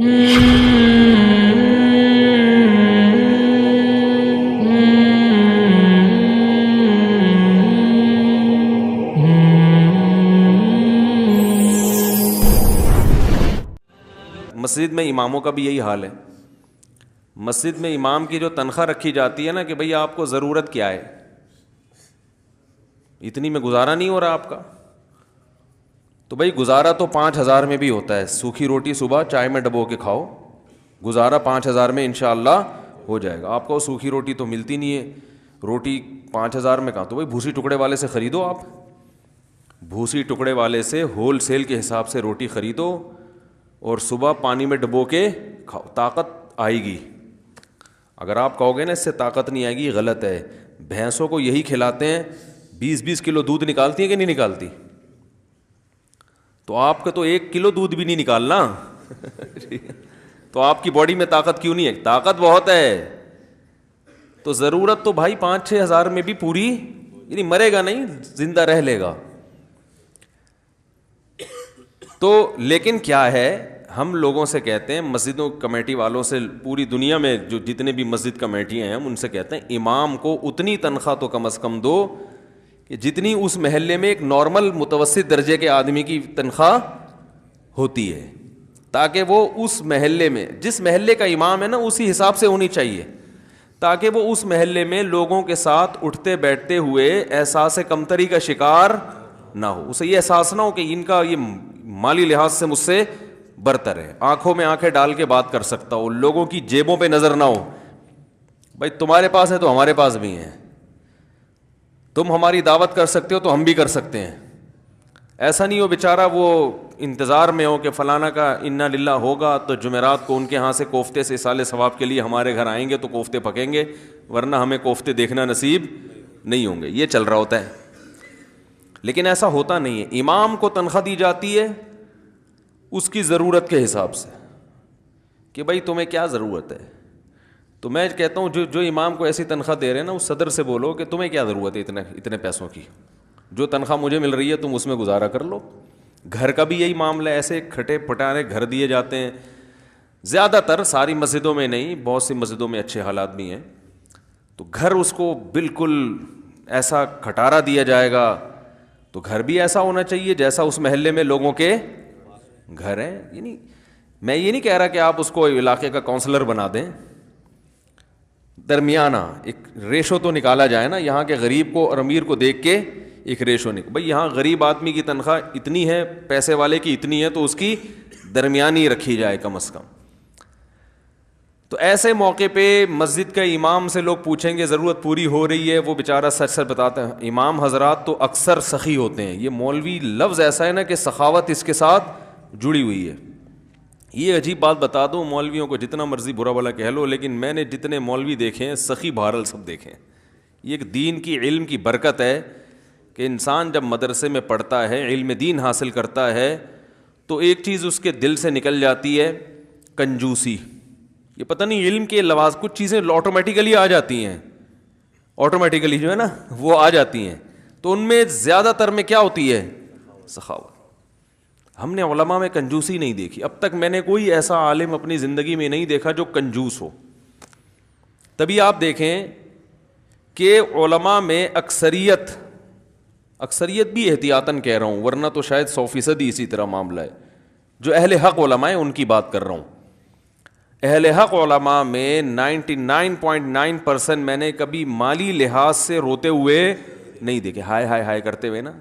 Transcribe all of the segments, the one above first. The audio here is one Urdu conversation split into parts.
مسجد میں اماموں کا بھی یہی حال ہے. مسجد میں امام کی جو تنخواہ رکھی جاتی ہے نا کہ بھئی آپ کو ضرورت کیا ہے, اتنی میں گزارا نہیں ہو رہا آپ کا, تو بھئی گزارا تو 5,000 میں بھی ہوتا ہے. سوکھی روٹی صبح چائے میں ڈبو کے کھاؤ, گزارا 5,000 میں انشاءاللہ ہو جائے گا. آپ کو سوکھی روٹی تو ملتی نہیں ہے, روٹی 5,000 میں کہاں, تو بھئی بھوسی ٹکڑے والے سے خریدو. آپ بھوسی ٹکڑے والے سے ہول سیل کے حساب سے روٹی خریدو اور صبح پانی میں ڈبو کے کھاؤ, طاقت آئے گی. اگر آپ کہو گے نا اس سے طاقت نہیں آئے گی, غلط ہے. بھینسوں کو یہی کھلاتے ہیں, 20-20 کلو دودھ نکالتی ہیں کہ نہیں نکالتی, تو آپ کا تو 1 کلو دودھ بھی نہیں نکالنا تو آپ کی باڈی میں طاقت کیوں نہیں ہے؟ طاقت بہت ہے. تو ضرورت تو بھائی 5-6 ہزار میں بھی پوری, یعنی مرے گا نہیں, زندہ رہ لے گا. تو لیکن کیا ہے, ہم لوگوں سے کہتے ہیں, مسجدوں کمیٹی والوں سے, پوری دنیا میں جو جتنے بھی مسجد کمیٹیاں ہیں ہم ان سے کہتے ہیں امام کو اتنی تنخواہ تو کم از کم دو کہ جتنی اس محلے میں ایک نارمل متوسط درجے کے آدمی کی تنخواہ ہوتی ہے, تاکہ وہ اس محلے میں, جس محلے کا امام ہے نا اسی حساب سے ہونی چاہیے, تاکہ وہ اس محلے میں لوگوں کے ساتھ اٹھتے بیٹھتے ہوئے احساس کمتری کا شکار نہ ہو. اسے یہ احساس نہ ہو کہ ان کا یہ مالی لحاظ سے مجھ سے برتر ہے, آنکھوں میں آنکھیں ڈال کے بات کر سکتا ہو, لوگوں کی جیبوں پہ نظر نہ ہو. بھائی تمہارے پاس ہے تو ہمارے پاس بھی ہیں, تم ہماری دعوت کر سکتے ہو تو ہم بھی کر سکتے ہیں. ایسا نہیں ہو بیچارہ وہ انتظار میں ہو کہ فلانا کا انا للہ ہوگا تو جمعرات کو ان کے ہاں سے کوفتے سے اصال ثواب کے لیے ہمارے گھر آئیں گے تو کوفتے پکیں گے, ورنہ ہمیں کوفتے دیکھنا نصیب نہیں ہوں گے. یہ چل رہا ہوتا ہے, لیکن ایسا ہوتا نہیں ہے. امام کو تنخواہ دی جاتی ہے اس کی ضرورت کے حساب سے کہ بھائی تمہیں کیا ضرورت ہے. تو میں کہتا ہوں جو امام کو ایسی تنخواہ دے رہے ہیں نا, اس صدر سے بولو کہ تمہیں کیا ضرورت ہے اتنے پیسوں کی, جو تنخواہ مجھے مل رہی ہے تم اس میں گزارا کر لو. گھر کا بھی یہی معاملہ ہے, ایسے کھٹے پٹانے گھر دیے جاتے ہیں. زیادہ تر, ساری مسجدوں میں نہیں, بہت سی مسجدوں میں اچھے حالات بھی ہیں, تو گھر اس کو بالکل ایسا کھٹارا دیا جائے گا. تو گھر بھی ایسا ہونا چاہیے جیسا اس محلے میں لوگوں کے گھر ہیں. یعنی میں یہ نہیں کہہ رہا کہ آپ اس کو علاقے کا کونسلر بنا دیں, درمیانہ ایک ریشو تو نکالا جائے نا, یہاں کے غریب کو اور امیر کو دیکھ کے ایک ریشو بھئی یہاں غریب آدمی کی تنخواہ اتنی ہے, پیسے والے کی اتنی ہے, تو اس کی درمیانی رکھی جائے کم از کم. تو ایسے موقع پہ مسجد کا امام سے لوگ پوچھیں گے ضرورت پوری ہو رہی ہے, وہ بیچارہ سچ سچ بتاتا ہے. امام حضرات تو اکثر سخی ہوتے ہیں. یہ مولوی لفظ ایسا ہے نا کہ سخاوت اس کے ساتھ جڑی ہوئی ہے. یہ عجیب بات بتا دوں, مولویوں کو جتنا مرضی برا بھلا کہہ لو, لیکن میں نے جتنے مولوی دیکھے ہیں سخی بہرحال سب دیکھے ہیں. یہ ایک دین کی علم کی برکت ہے کہ انسان جب مدرسے میں پڑھتا ہے, علم دین حاصل کرتا ہے, تو ایک چیز اس کے دل سے نکل جاتی ہے, کنجوسی. یہ پتہ نہیں علم کے لواز کچھ چیزیں آٹومیٹیکلی آ جاتی ہیں, آٹومیٹیکلی جو ہے نا وہ آ جاتی ہیں. تو ان میں زیادہ تر میں کیا ہوتی ہے؟ سخاوت. ہم نے علماء میں کنجوسی نہیں دیکھی اب تک. میں نے کوئی ایسا عالم اپنی زندگی میں نہیں دیکھا جو کنجوس ہو. تبھی آپ دیکھیں کہ علماء میں اکثریت بھی احتیاطاً کہہ رہا ہوں, ورنہ تو شاید 100% ہی اسی طرح معاملہ ہے. جو اہل حق علماء ہیں ان کی بات کر رہا ہوں. اہل حق علماء میں 99.9% میں نے کبھی مالی لحاظ سے روتے ہوئے نہیں دیکھے. ہائے ہائے ہائے کرتے ہوئے نا,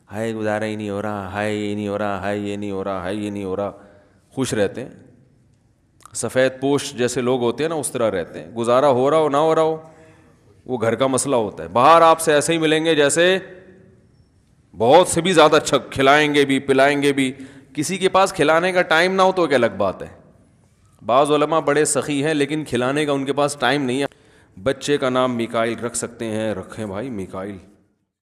ہائے گزارا ہی نہیں ہو رہا, ہائے یہ نہیں ہو رہا, ہائے یہ نہیں ہو رہا, ہائے یہ نہیں ہو رہا. خوش رہتے ہیں, سفید پوش جیسے لوگ ہوتے ہیں نا اس طرح رہتے ہیں. گزارا ہو رہا ہو نہ ہو رہا ہو وہ گھر کا مسئلہ ہوتا ہے. باہر آپ سے ایسے ہی ملیں گے جیسے بہت سے بھی زیادہ اچھا کھلائیں گے بھی پلائیں گے بھی. کسی کے پاس کھلانے کا ٹائم نہ ہو تو ایک الگ بات ہے. بعض علماء بڑے سخی ہیں لیکن کھلانے کا ان کے پاس ٹائم نہیں ہے. بچے کا نام میکائل رکھ سکتے ہیں, رکھیں بھائی میکائل.